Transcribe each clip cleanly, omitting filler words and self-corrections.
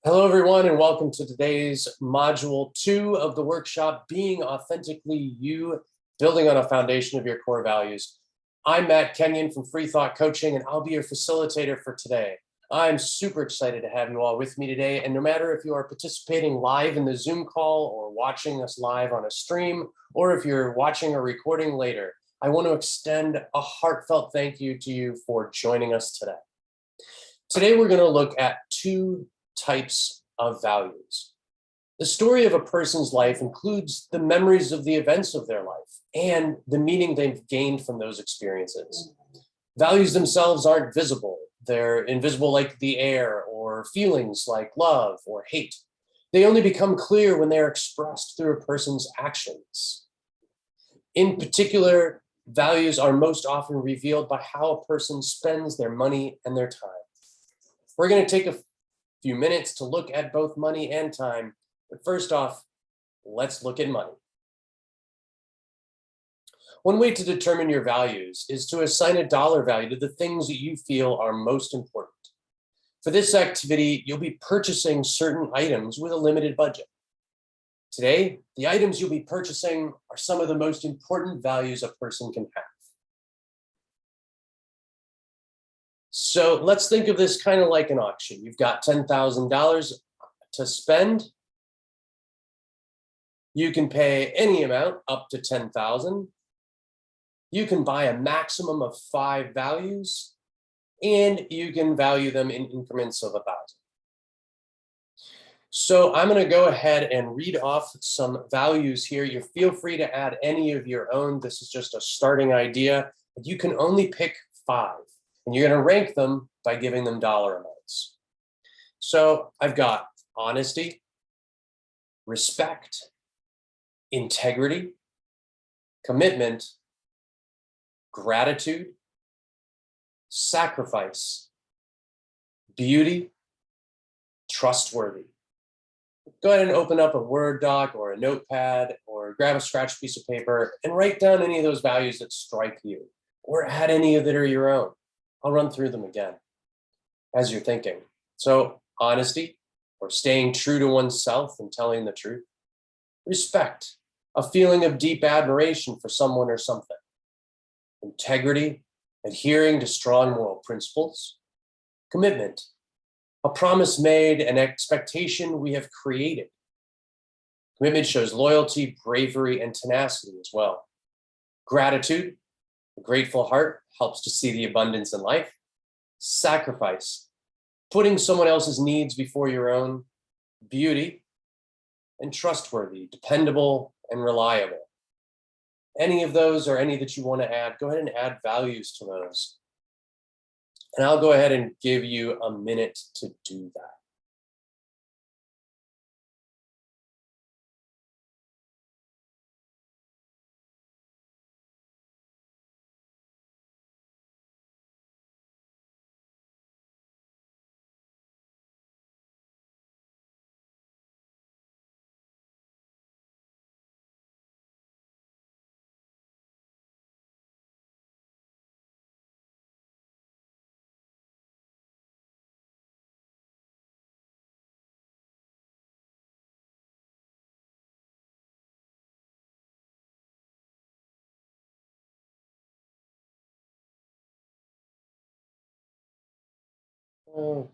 Hello, everyone, and welcome to today's module 2 of the workshop, Being Authentically You, Building on a Foundation of Your Core Values. I'm Matt Kenyon from Free Thought Coaching, and I'll be your facilitator for today. I'm super excited to have you all with me today, and no matter if you are participating live in the Zoom call or watching us live on a stream, or if you're watching or recording later, I want to extend a heartfelt thank you to you for joining us today. Today, we're going to look at two types of values. The story of a person's life includes the memories of the events of their life and the meaning they've gained from those experiences. Values themselves aren't visible. They're invisible like the air, or feelings like love or hate. They only become clear when they're expressed through a person's actions. In particular, values are most often revealed by how a person spends their money and their time. We're going to take a few minutes to look at both money and time. But first off, let's look at money. One way to determine your values is to assign a dollar value to the things that you feel are most important. For this activity, you'll be purchasing certain items with a limited budget. Today, the items you'll be purchasing are some of the most important values a person can have. So let's think of this kind of like an auction. You've got $10,000 to spend. You can pay any amount up to $10,000. You can buy a maximum of 5 values, and you can value them in increments of 1,000. So I'm going to go ahead and read off some values here. You feel free to add any of your own. This is just a starting idea. You can only pick 5. And you're going to rank them by giving them dollar amounts. So I've got honesty, respect, integrity, commitment, gratitude, sacrifice, beauty, trustworthy. Go ahead and open up a Word doc or a notepad or grab a scratch piece of paper and write down any of those values that strike you, or add any that are your own. I'll run through them again as you're thinking. So honesty, or staying true to oneself and telling the truth. Respect, a feeling of deep admiration for someone or something. Integrity, adhering to strong moral principles. Commitment, a promise made, an expectation we have created. Commitment shows loyalty, bravery, and tenacity as well. Gratitude, a grateful heart helps to see the abundance in life. Sacrifice, putting someone else's needs before your own. Beauty, and trustworthy, dependable, and reliable. Any of those or any that you want to add, go ahead and add values to those. And I'll go ahead and give you a minute to do that.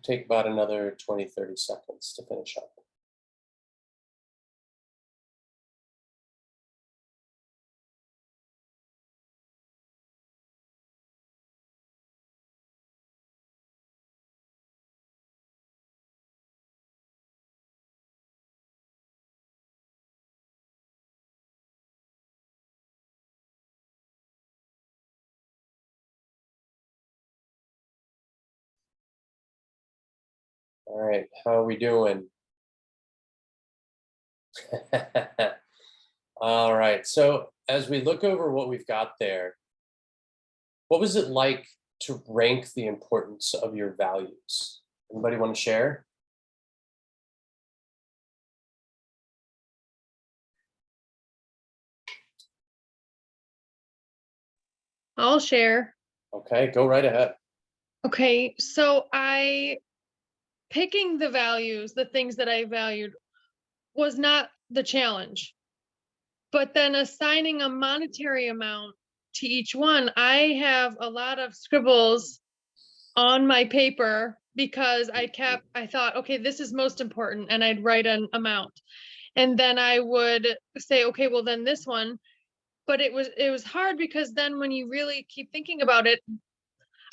Take about another 20, 30 seconds to finish up. All right, how are we doing? All right, so as we look over what we've got there, what was it like to rank the importance of your values? Anybody want to share? I'll share. Okay, go right ahead. Okay, so I picking the values, the things that I valued, was not the challenge. But then assigning a monetary amount to each one, I have a lot of scribbles on my paper because I thought, okay, this is most important, and I'd write an amount. And then I would say, okay, well then this one. But it was hard because then when you really keep thinking about it,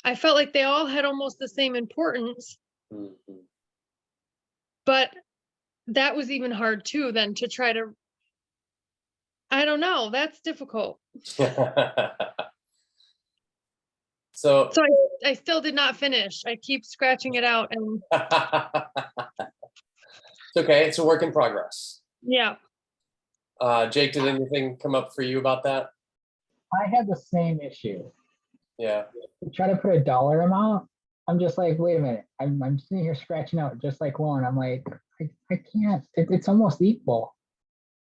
I felt like they all had almost the same importance, Mhm. but that was even hard too, then to try to, I don't know, that's difficult. So So I still did not finish. I keep scratching it out, and it's okay. It's a work in progress. yeah. Jake, did anything come up for you about that? I had the same issue. Yeah. To try to put a dollar amount, I'm just like, wait a minute. I'm sitting here scratching out just like Lauren. I'm like, I can't. It's almost equal.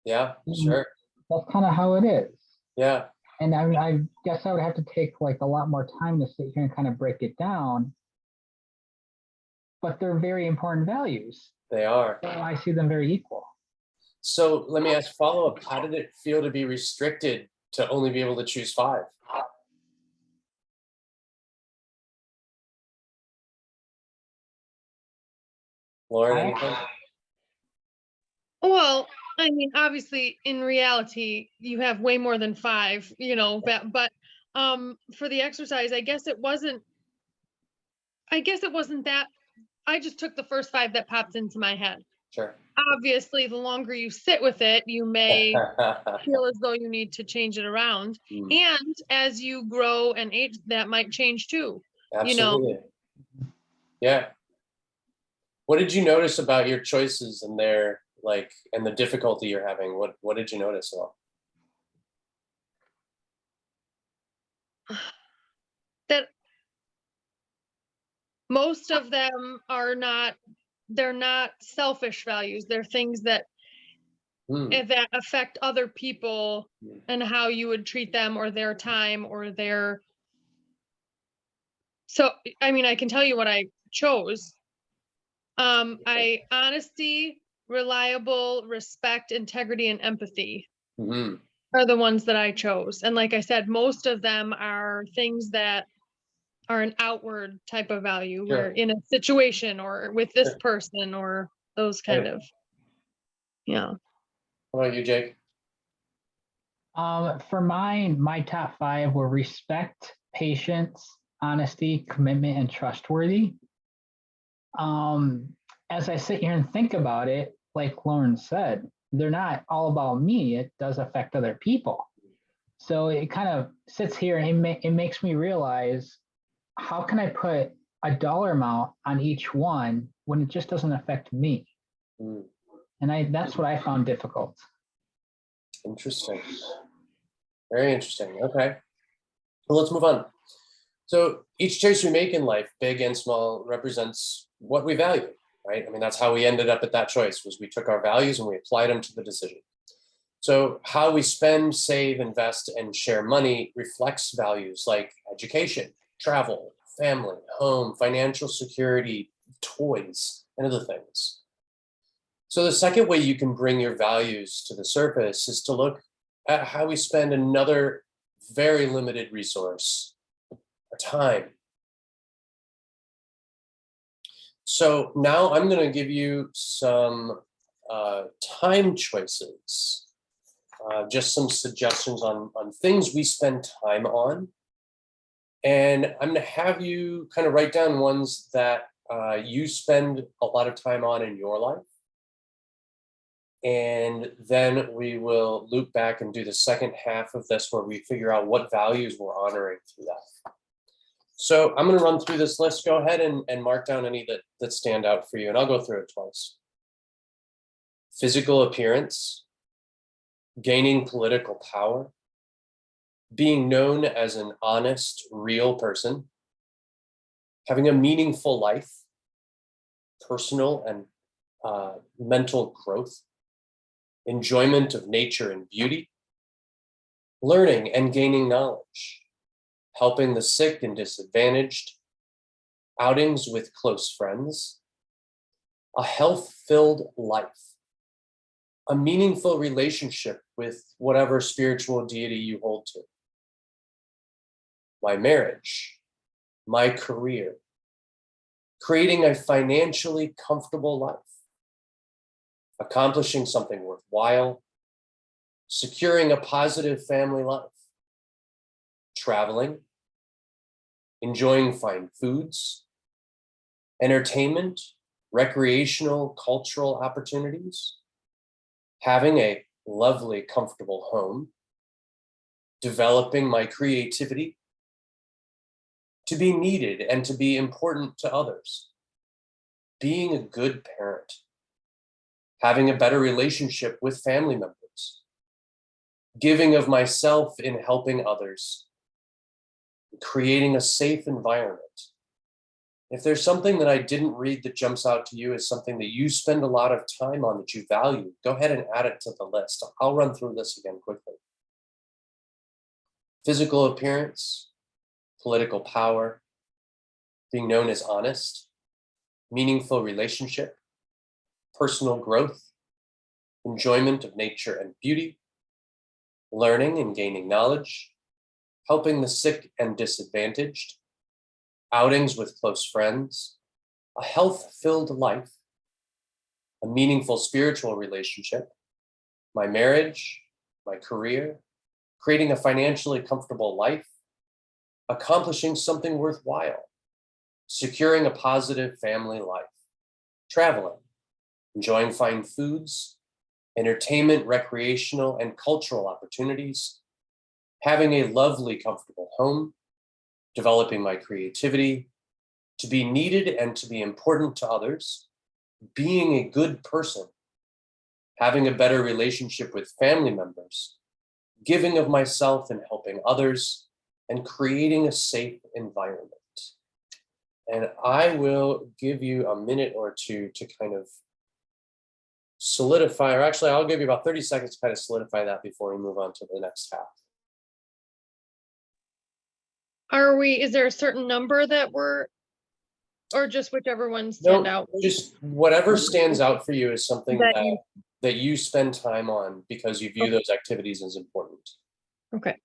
Yeah, Mm. sure. That's kind of how it is. Yeah. And I guess I would have to take like a lot more time to sit here and kind of break it down. But they're very important values. They are. So I see them very equal. So let me ask follow up. How did it feel to be restricted to only be able to choose 5? Lauren, anything? Well, I mean, obviously, in reality, you have way more than 5, but for the exercise, I guess it wasn't that. I just took the first 5 that popped into my head. Sure. Obviously, the longer you sit with it, you may feel as though you need to change it around. And as you grow and age, that might change too. Absolutely. Yeah. What did you notice about your choices and their and the difficulty you're having? What did you notice? That most of them they're not selfish values. They're things that that affect other people and how you would treat them or their time or their. So, I mean, I can tell you what I chose. Honesty, reliable, respect, integrity, and empathy are the ones that I chose. And like I said, most of them are things that are an outward type of value. Sure. Where in a situation or with this person or those kind of. Yeah. How about you, Jake? For mine, my top 5 were respect, patience, honesty, commitment, and trustworthy. As I sit here and think about it, like Lauren said, they're not all about me. It does affect other people. So it kind of sits here and it makes me realize, how can I put a dollar amount on each one when it just doesn't affect me? And that's what I found difficult. Interesting. Very interesting. Okay. Well, let's move on. So each choice we make in life, big and small, represents what we value, right? I mean, that's how we ended up at that choice, was we took our values and we applied them to the decision. So how we spend, save, invest, and share money reflects values like education, travel, family, home, financial security, toys, and other things. So the second way you can bring your values to the surface is to look at how we spend another very limited resource, our time. So now I'm going to give you some time choices, just some suggestions on things we spend time on. And I'm going to have you kind of write down ones that you spend a lot of time on in your life. And then we will loop back and do the second half of this where we figure out what values we're honoring through that. So I'm going to run through this list. Go ahead and mark down any that stand out for you, and I'll go through it twice. Physical appearance, gaining political power, being known as an honest, real person, having a meaningful life, personal and mental growth, enjoyment of nature and beauty, learning and gaining knowledge, helping the sick and disadvantaged, outings with close friends, a health-filled life, a meaningful relationship with whatever spiritual deity you hold to, my marriage, my career, creating a financially comfortable life, accomplishing something worthwhile, securing a positive family life, traveling, enjoying fine foods, entertainment, recreational, cultural opportunities, having a lovely, comfortable home, developing my creativity, to be needed and to be important to others, being a good parent, having a better relationship with family members, giving of myself in helping others, creating a safe environment. If there's something that I didn't read that jumps out to you as something that you spend a lot of time on that you value, go ahead and add it to the list. I'll run through this again quickly. Physical appearance, political power, being known as honest, meaningful relationship, personal growth, enjoyment of nature and beauty, learning and gaining knowledge, helping the sick and disadvantaged, outings with close friends, a health-filled life, a meaningful spiritual relationship, my marriage, my career, creating a financially comfortable life, accomplishing something worthwhile, securing a positive family life, traveling, enjoying fine foods, entertainment, recreational, and cultural opportunities, having a lovely, comfortable home, developing my creativity, to be needed and to be important to others, being a good person, having a better relationship with family members, giving of myself and helping others, and creating a safe environment. And I will give you a minute or two to kind of solidify, or actually I'll give you about 30 seconds to kind of solidify that before we move on to the next half. Is there a certain number that we're, or just whichever ones stand out? Just whatever stands out for you is something That that you spend time on because you view those activities as important. Okay.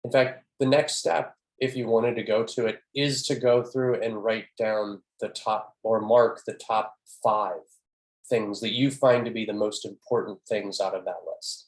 In fact, the next step, if you wanted to go to it, is to go through and write down the top or mark the top 5 things that you find to be the most important things out of that list.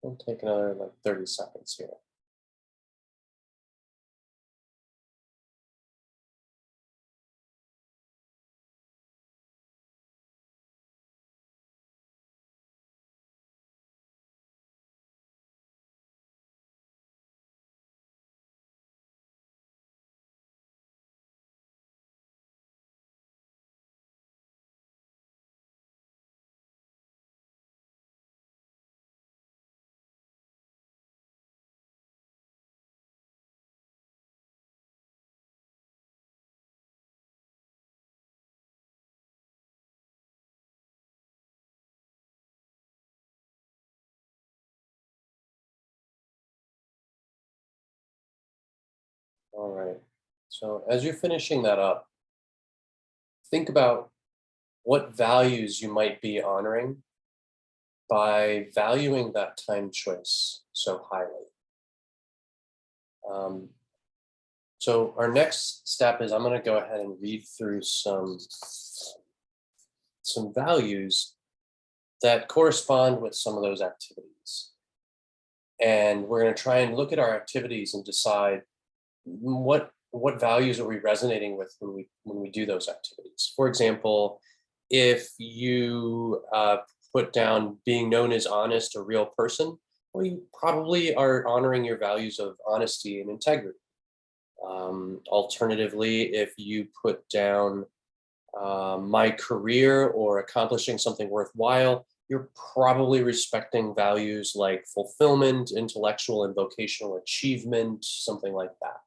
We'll take another like 30 seconds here. All right. So as you're finishing that up, think about what values you might be honoring by valuing that time choice so highly. So our next step is I'm going to go ahead and read through some values that correspond with some of those activities. And we're going to try and look at our activities and decide what values are we resonating with when we do those activities. For example, if you put down being known as honest or real person, well, you probably are honoring your values of honesty and integrity. Alternatively, if you put down my career or accomplishing something worthwhile, you're probably respecting values like fulfillment, intellectual and vocational achievement, something like that.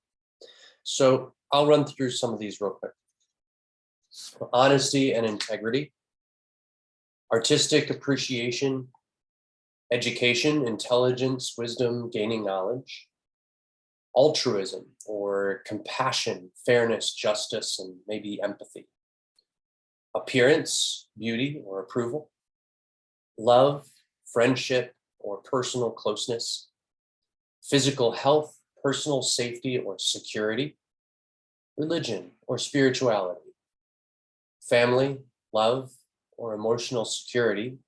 So I'll run through some of these real quick. Honesty and integrity, artistic appreciation, education, intelligence, wisdom, gaining knowledge, altruism or compassion, fairness, justice, and maybe empathy, appearance, beauty or approval, love, friendship or personal closeness, physical health, personal safety or security, religion or spirituality, family, love or emotional security,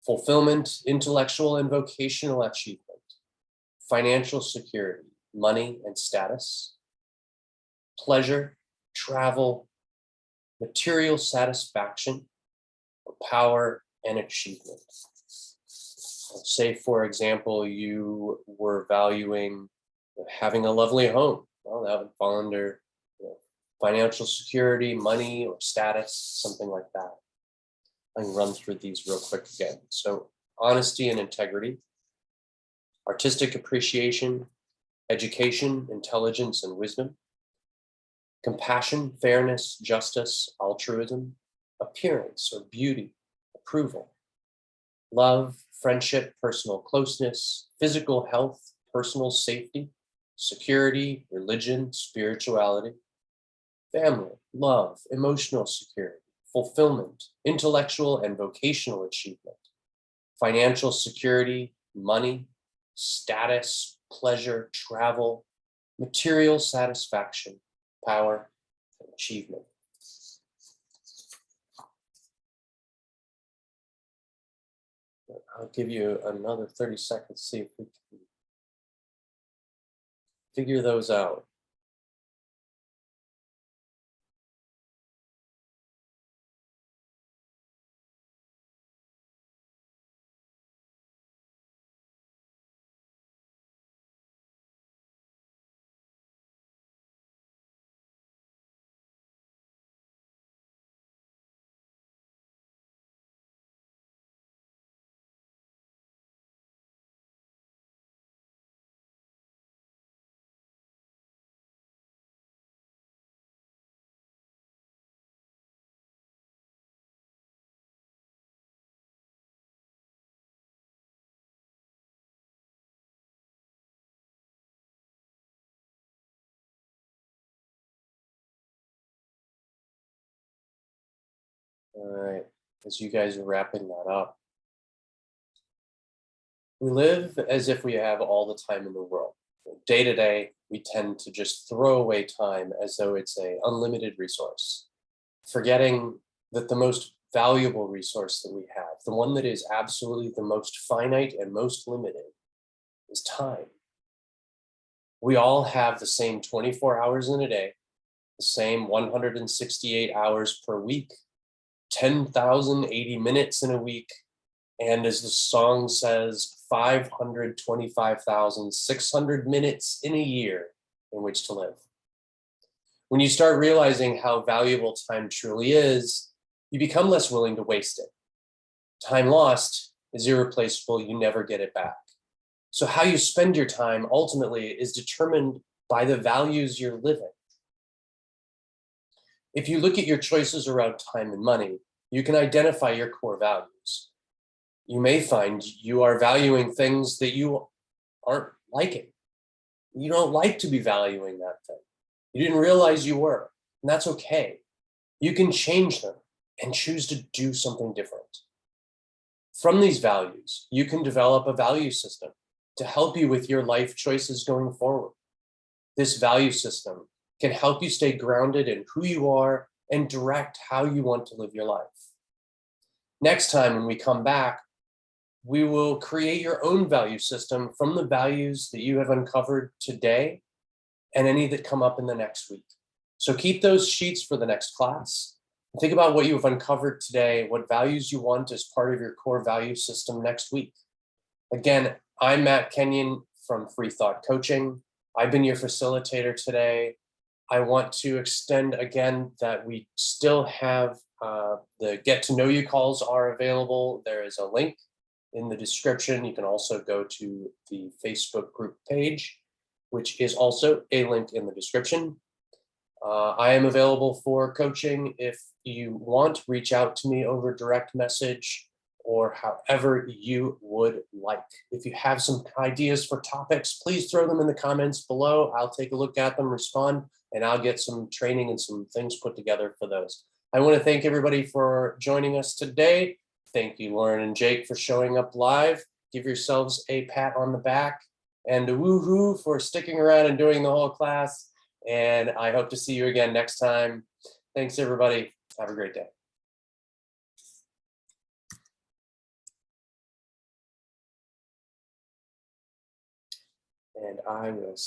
fulfillment, intellectual and vocational achievement, financial security, money and status, pleasure, travel, material satisfaction, or power and achievement. Say, for example, you were valuing having a lovely home. Well, that would fall under financial security, money, or status, something like that. I can run through these real quick again. So honesty and integrity, artistic appreciation, education, intelligence, and wisdom, compassion, fairness, justice, altruism, appearance or beauty, approval, love, friendship, personal closeness, physical health, personal safety, security, religion, spirituality, family, love, emotional security, fulfillment, intellectual and vocational achievement, financial security, money, status, pleasure, travel, material satisfaction, power, and achievement. I'll give you another 30 seconds, see if we can figure those out. All right, as you guys are wrapping that up, we live as if we have all the time in the world. Day to day, we tend to just throw away time as though it's an unlimited resource, forgetting that the most valuable resource that we have, the one that is absolutely the most finite and most limited, is time. We all have the same 24 hours in a day, the same 168 hours per week, 10,080 minutes in a week, and as the song says, 525,600 minutes in a year in which to live. When you start realizing how valuable time truly is, you become less willing to waste it. Time lost is irreplaceable, you never get it back. So how you spend your time ultimately is determined by the values you're living. If you look at your choices around time and money, you can identify your core values. You may find you are valuing things that you aren't liking. You don't like to be valuing that thing. You didn't realize you were, and that's okay. You can change them and choose to do something different. From these values, you can develop a value system to help you with your life choices going forward. This value system can help you stay grounded in who you are and direct how you want to live your life. Next time when we come back, we will create your own value system from the values that you have uncovered today and any that come up in the next week. So keep those sheets for the next class. Think about what you have uncovered today, what values you want as part of your core value system next week. Again, I'm Matt Kenyon from Free Thought Coaching. I've been your facilitator today. I want to extend again that we still have the Get to Know You calls are available. There is a link in the description. You can also go to the Facebook group page, which is also a link in the description. I am available for coaching. If you want, reach out to me over direct message or however you would like. If you have some ideas for topics, please throw them in the comments below. I'll take a look at them, respond, and I'll get some training and some things put together for those. I want to thank everybody for joining us today. Thank you, Lauren and Jake, for showing up live. Give yourselves a pat on the back and a woohoo for sticking around and doing the whole class. And I hope to see you again next time. Thanks, everybody. Have a great day. And I will